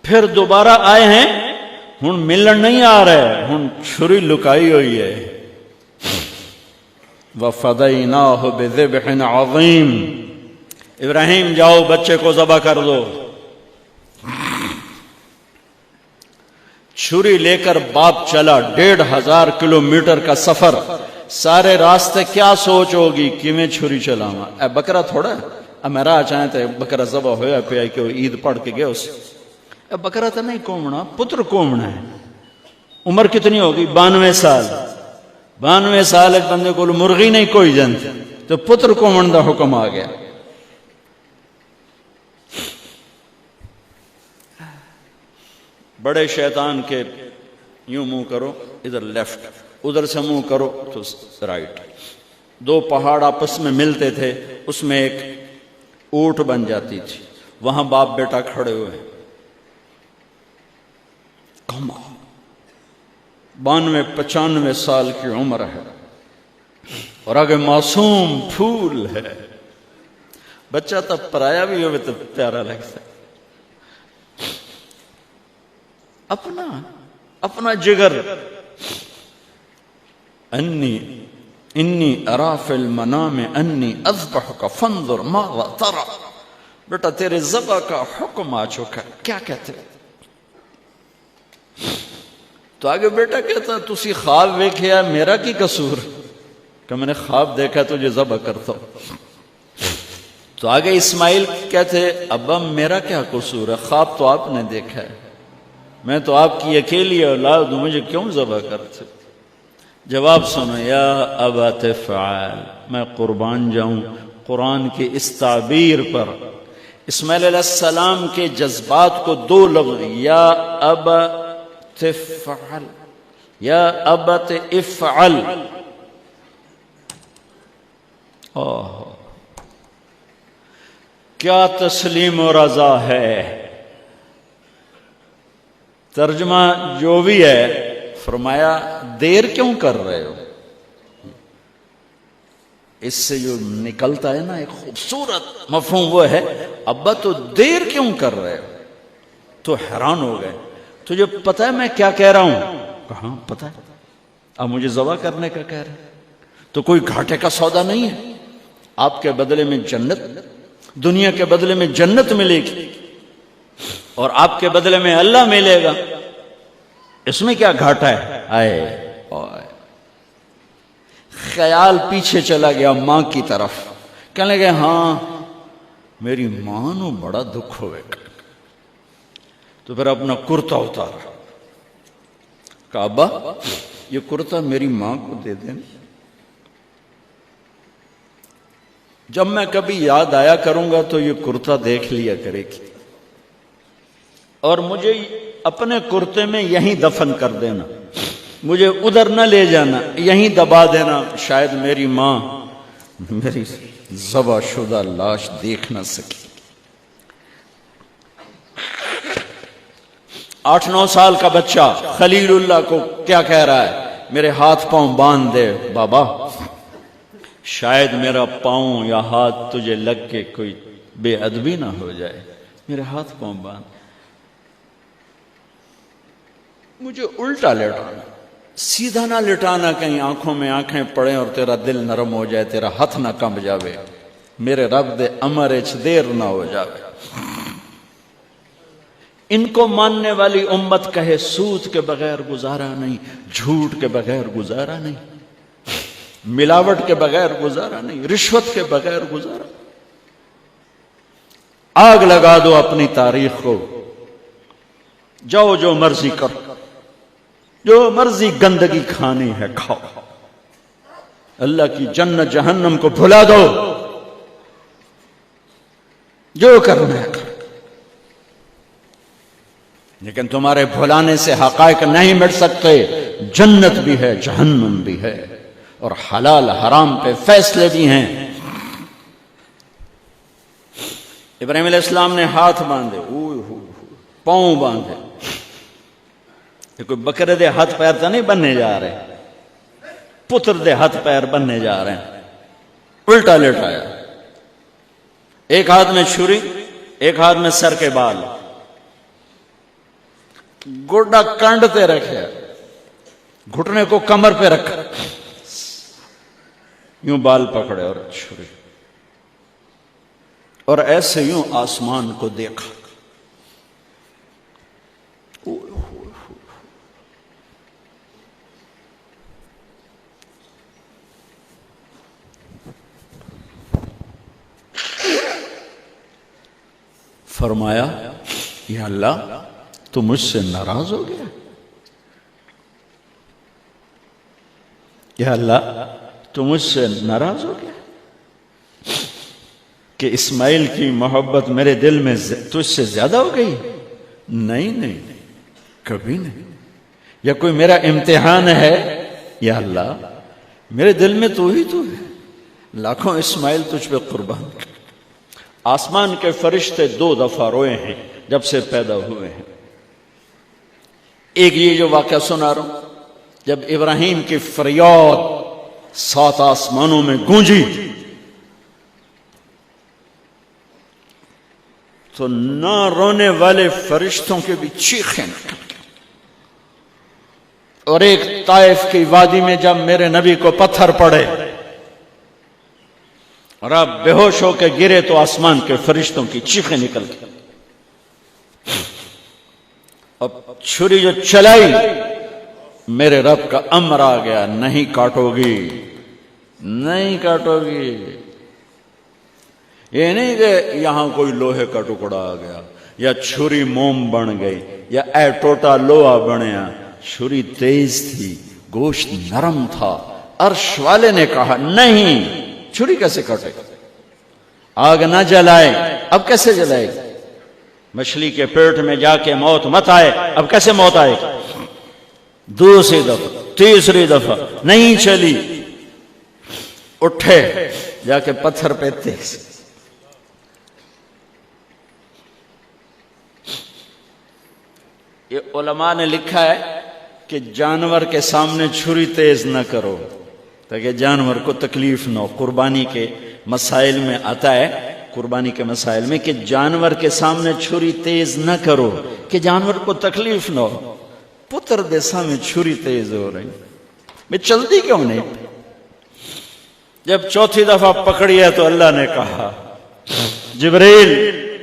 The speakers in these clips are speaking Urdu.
پھر دوبارہ آئے ہیں، ہن ملن نہیں آ رہے، ہن چھری لکائی ہوئی ہے۔ وَفَدَيْنَاهُ بِذِبْحٍ عَظِيمٍ، ابراہیم جاؤ بچے کو ذبح کر دو۔ چھری لے کر باپ چلا، 1500 کلومیٹر کا سفر، سارے راستے کیا سوچ ہوگی کہ میں چھری چلاواں، اے بکرا تھوڑا ہے، میں راہ چاہیں تے بکرا ذبح ہویا پیا کہ عید پڑھ کے گئے اس، اے بکرا تو نہیں کومنا، پتر کومنا ہے۔ عمر کتنی ہوگی؟ 92 سال۔ 92 سال ایک بندے کو مرغی نہیں کوئی جنت، تو پتر کومن دا حکم آ گیا۔ بڑے شیطان کے یوں منہ کرو ادھر لیفٹ، ادھر سے منہ کرو تو رائٹ، 2 پہاڑ آپس میں ملتے تھے، اس میں ایک اونٹ بن جاتی تھی، وہاں باپ بیٹا کھڑے ہوئے، 92-95 سال کی عمر ہے، اور آگے معصوم پھول ہے۔ بچہ تب پرایا بھی ہوئے تو پیارا لگتا ہے، اپنا جگر، انی ارا فی المنام انی اذبحک فانظر ماذا ترى، بیٹا تیرے ذبح کا حکم آ چکا ہے، کیا کہتے ہیں؟ تو آگے بیٹا کہتا تسی خواب ویکھیا، میرا کی قصور کہ میں نے خواب دیکھا تجھے ذبح کرتا ہوں۔ تو آگے اسماعیل کہتے ابا میرا کیا قصور ہے، خواب تو آپ نے دیکھا ہے، میں تو آپ کی اکیلی اولاد ہوں، مجھے کیوں ذبح کرتے؟ جواب سنو، یا ابا تفعل، میں قربان جاؤں قرآن کی اس تعبیر پر۔ اسماعیل علیہ السلام کے جذبات کو 2 لفظ، یا ابا تفعل، یا ابت افعل، کیا تسلیم و رضا ہے۔ ترجمہ جو بھی ہے، فرمایا دیر کیوں کر رہے ہو؟ اس سے جو نکلتا ہے نا ایک خوبصورت مفہوم، وہ ہے ابا تو دیر کیوں کر رہے ہو؟ تو حیران ہو گئے، تجھے پتہ ہے میں کیا کہہ رہا ہوں؟ کہاں پتہ ہے، اب مجھے ذبح کرنے کا کہہ رہے ہیں، تو کوئی گھاٹے کا سودا نہیں ہے، آپ کے بدلے میں جنت، دنیا کے بدلے میں جنت ملے گی، اور آپ کے بدلے میں اللہ ملے گا، اس میں کیا گھاٹا ہے؟ آئے خیال پیچھے چلا گیا ماں کی طرف، کہنے لگے ہاں میری ماں نو بڑا دکھ ہوئے گا، تو پھر اپنا کرتا اتارا، کہا ابا یہ کرتا میری ماں کو دے دیں، جب میں کبھی یاد آیا کروں گا تو یہ کرتا دیکھ لیا کرے گی، اور مجھے اپنے کرتے میں یہیں دفن کر دینا، مجھے ادھر نہ لے جانا، یہیں دبا دینا، شاید میری ماں میری ذبح شدہ لاش دیکھ نہ سکی۔ 8-9 سال کا بچہ خلیل اللہ کو کیا کہہ رہا ہے؟ میرے ہاتھ پاؤں باندھ دے بابا، شاید میرا پاؤں یا ہاتھ تجھے لگ کے کوئی بے ادبی نہ ہو جائے، میرے ہاتھ پاؤں باندھ، مجھے الٹا لٹانا، سیدھا نہ لٹانا، کہیں آنکھوں میں آنکھیں پڑیں اور تیرا دل نرم ہو جائے، تیرا ہاتھ نہ کمب جاوے، میرے رب دے امر اچ دیر نہ ہو جاوے۔ ان کو ماننے والی امت کہے سود کے بغیر گزارا نہیں، جھوٹ کے بغیر گزارا نہیں، ملاوٹ کے بغیر گزارا نہیں، رشوت کے بغیر گزارا۔ آگ لگا دو اپنی تاریخ کو، جاؤ جو مرضی کرو، جو مرضی گندگی کھانی ہے کھاؤ، اللہ کی جنت جہنم کو بھلا دو، جو کرنا ہے کرو، لیکن تمہارے بھلانے سے حقائق نہیں مٹ سکتے، جنت بھی ہے جہنم بھی ہے، اور حلال حرام پہ فیصلے بھی ہیں۔ ابراہیم علیہ السلام نے ہاتھ باندھے، پاؤں باندھے، یہ کوئی بکرے دے ہاتھ پیر تو نہیں بننے جا رہے، پتر دے ہاتھ پیر بننے جا رہے ہیں، الٹا لٹایا، ایک ہاتھ میں چھری، ایک ہاتھ میں سر کے بال، گوڈا کانڈتے رکھے، گھٹنے کو کمر پہ رکھا، یوں بال پکڑے اور چھری، اور ایسے یوں آسمان کو دیکھا۔ فرمایا یا اللہ تو مجھ سے ناراض ہو گیا؟ یا اللہ تو مجھ سے ناراض ہو گیا کہ اسماعیل کی محبت میرے دل میں تجھ سے زیادہ ہو گئی؟ نہیں، کبھی نہیں۔ یا کوئی میرا امتحان ہے؟ یا اللہ میرے دل میں تو ہی تو ہے، لاکھوں اسماعیل تجھ پہ قربان۔ آسمان کے فرشتے 2 دفعہ روئے ہیں جب سے پیدا ہوئے ہیں۔ ایک یہ جو واقعہ سنا رہا ہوں، جب ابراہیم کی فریاد 7 آسمانوں میں گونجی تو نہ رونے والے فرشتوں کے بھی چیخیں نکل گئیں۔ اور ایک طائف کی وادی میں جب میرے نبی کو پتھر پڑے اور آپ بے ہوش ہو کے گرے تو آسمان کے فرشتوں کی چیخیں نکل گئی۔ اب چھری جو چلائی، میرے رب کا امر آ گیا، نہیں کاٹو گی، نہیں کاٹو گی۔ یہ نہیں کہ یہاں کوئی لوہے کا ٹکڑا آ گیا یا چھری موم بن گئی یا اے ٹوٹا لوہا بنیا۔ چھری تیز تھی، گوشت نرم تھا۔ عرش والے نے کہا نہیں، چھری کیسے کٹے؟ آگ نہ جلائے، اب کیسے جلائے؟ مچھلی کے پیٹ میں جا کے موت مت آئے، اب کیسے موت آئے؟ دوسری دفعہ، تیسری دفعہ نہیں چلی، اٹھے جا کے پتھر پہ تیز۔ یہ علماء نے لکھا ہے کہ جانور کے سامنے چھری تیز نہ کرو تاکہ جانور کو تکلیف نہ ہو۔ قربانی کے مسائل میں آتا ہے، قربانی کے مسائل میں، کہ جانور کے سامنے چھری تیز نہ کرو کہ جانور کو تکلیف نہ ہو۔ پتر دیسا میں چھری تیز ہو رہی، میں چلتی کیوں نہیں؟ جب چوتھی دفعہ پکڑی ہے تو اللہ نے کہا جبریل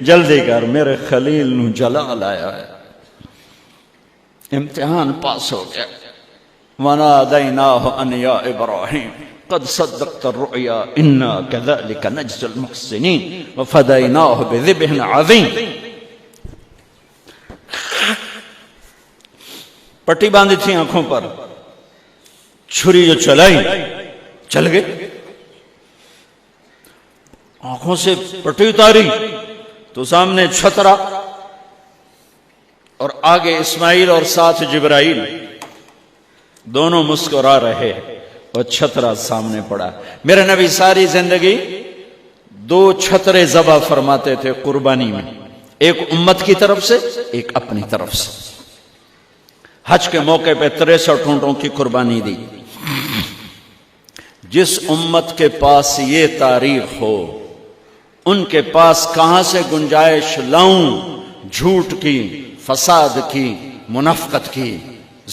جلدی کر، میرے خلیل نو جلا لایا ہے۔ امتحان پاس ہو گیا۔ وَنَادَيْنَاهُ أَنْ يَا إِبْرَاهِيمُ قَدْ صَدَّقْتَ الرُّؤْيَا إِنَّا كَذَلِكَ نَجْزِي الْمُحْسِنِينَ وَفَدَيْنَاهُ بِذِبْحٍ عَظِيمٍ۔ پٹی باندھی تھی آنکھوں پر، چھری جو چلائی چل گئے، آنکھوں سے پٹی اتاری تو سامنے چھترا اور آگے اسماعیل اور ساتھ جبرائیل، دونوں مسکرا رہے اور چھترا سامنے پڑا۔ میرے نبی ساری زندگی 2 چھترے ذبح فرماتے تھے قربانی میں، ایک امت کی طرف سے، ایک اپنی طرف سے۔ حج کے موقع پہ 63 اونٹوں کی قربانی دی۔ جس امت کے پاس یہ تاریخ ہو، ان کے پاس کہاں سے گنجائش لاؤں جھوٹ کی، فساد کی، منافقت کی،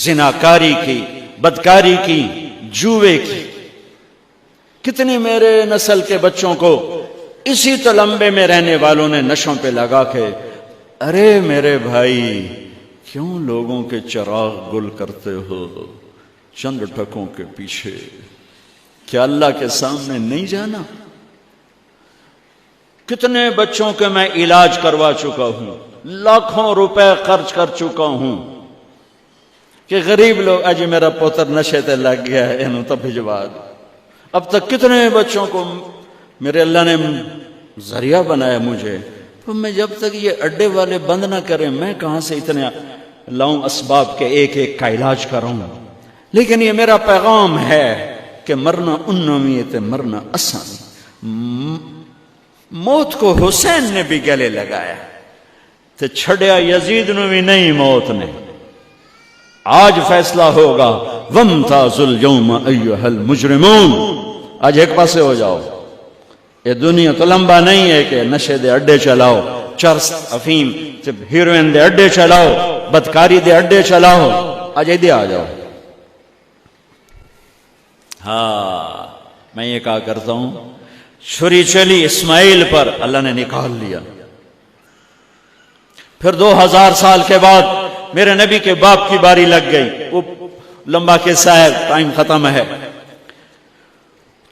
زناکاری کی، بدکاری کی، جوے کی۔ کتنی میرے نسل کے بچوں کو اسی تلمبے میں رہنے والوں نے نشوں پہ لگا کے، ارے میرے بھائی کیوں لوگوں کے چراغ گل کرتے ہو چند ٹکوں کے پیچھے؟ کیا اللہ کے سامنے نہیں جانا؟ کتنے بچوں کے میں علاج کروا چکا ہوں، لاکھوں روپے خرچ کر چکا ہوں کہ غریب لوگ اج میرا پوتر نشے تے لگ گیا ہے، انہوں تب بھجوا دو۔ اب تک کتنے بچوں کو میرے اللہ نے ذریعہ بنایا مجھے، تو میں جب تک یہ اڈے والے بند نہ کریں میں کہاں سے اتنے لاؤں اسباب کے ایک ایک کا علاج کروں۔ لیکن یہ میرا پیغام ہے کہ مرنا انمیت مرنا آسان۔ موت کو حسین نے بھی گلے لگایا تو چھڑیا یزید نے بھی نہیں، موت نے۔ آج فیصلہ ہوگا، وَامْتَازُوا الْيَوْمَ أَيُّهَا الْمُجْرِمُونَ۔ آج ایک پاسے ہو جاؤ، یہ دنیا تو لمبا نہیں ہے کہ نشے دے اڈے چلاؤ، چرس افیم تے ہیروئن دے اڈے چلاؤ، بدکاری دے اڈے چلاؤ، آج ادھر آ جاؤ۔ ہاں میں یہ کہا کرتا ہوں، چھری چلی اسماعیل پر، اللہ نے نکال لیا۔ پھر 2000 سال کے بعد میرے نبی کے باپ کی باری لگ گئی، وہ لمبا قصہ ہے، ٹائم ختم ہے۔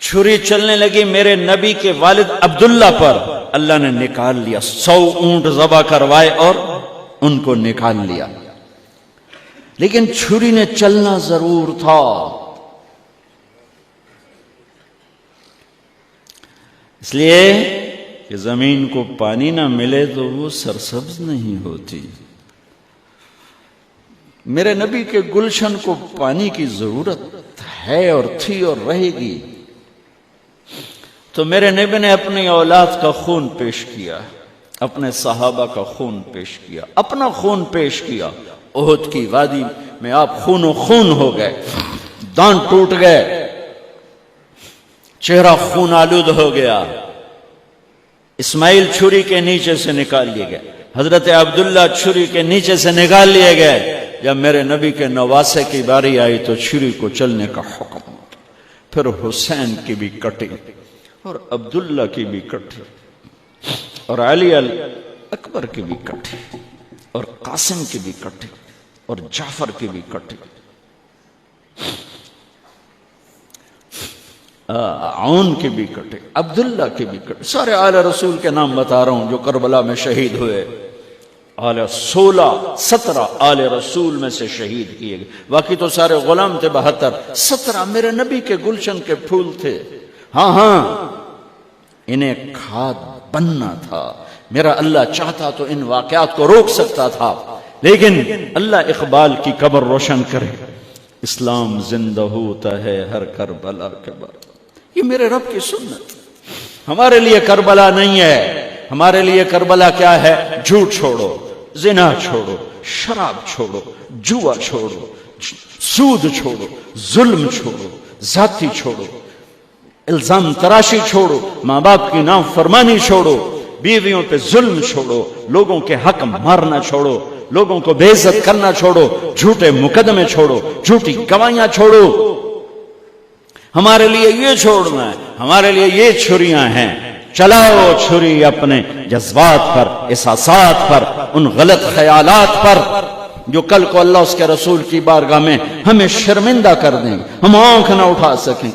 چھری چلنے لگی میرے نبی کے والد عبداللہ پر، اللہ نے نکال لیا۔ 100 اونٹ ذبح کروائے اور ان کو نکال لیا، لیکن چھری نے چلنا ضرور تھا۔ اس لیے کہ زمین کو پانی نہ ملے تو وہ سرسبز نہیں ہوتی۔ میرے نبی کے گلشن کو پانی کی ضرورت ہے اور تھی اور رہے گی، تو میرے نبی نے اپنی اولاد کا خون پیش کیا، اپنے صحابہ کا خون پیش کیا، اپنا خون پیش کیا۔ احد کی وادی میں آپ خون و خون ہو گئے، دانت ٹوٹ گئے، چہرہ خون آلود ہو گیا۔ اسماعیل چھری کے نیچے سے نکال لیے گئے، حضرت عبداللہ چھری کے نیچے سے نکال لیے گئے۔ جب میرے نبی کے نواسے کی باری آئی تو چھری کو چلنے کا حکم، پھر حسین کی بھی کٹی اور عبداللہ کی بھی کٹی اور علی اکبر کی بھی کٹی اور قاسم کی بھی کٹی اور جعفر کی بھی کٹی، عون کی بھی کٹی، عبداللہ کی بھی کٹی۔ سارے آل رسول کے نام بتا رہا ہوں جو کربلا میں شہید ہوئے۔ 17 آل رسول میں سے شہید کیے گئے، باقی تو سارے غلام تھے 72، 17 میرے نبی کے گلشن کے پھول تھے۔ ہاں انہیں کھاد بننا تھا۔ میرا اللہ چاہتا تو ان واقعات کو روک سکتا تھا، لیکن اللہ اقبال کی قبر روشن کرے، اسلام زندہ ہوتا ہے ہر کربلا کے بعد۔ یہ میرے رب کی سنت۔ ہمارے لیے کربلا نہیں ہے، ہمارے لیے کربلا کیا ہے؟ جھوٹ چھوڑو، زنا چھوڑو، شراب چھوڑو، جوا چھوڑو، سود چھوڑو، ظلم چھوڑو، ذاتی چھوڑو، الزام تراشی چھوڑو، ماں باپ کی نافرمانی چھوڑو، بیویوں پہ ظلم چھوڑو، لوگوں کے حق مارنا چھوڑو، لوگوں کو بے عزت کرنا چھوڑو، جھوٹے مقدمے چھوڑو، جھوٹی گواہیاں چھوڑو۔ ہمارے لیے یہ چھوڑنا ہے، ہمارے لیے یہ چھریاں ہیں۔ چلاؤ چھری اپنے جذبات پر، احساسات پر، ان غلط خیالات پر جو کل کو اللہ اس کے رسول کی بارگاہ میں ہمیں شرمندہ کر دیں، ہم آنکھ نہ اٹھا سکیں۔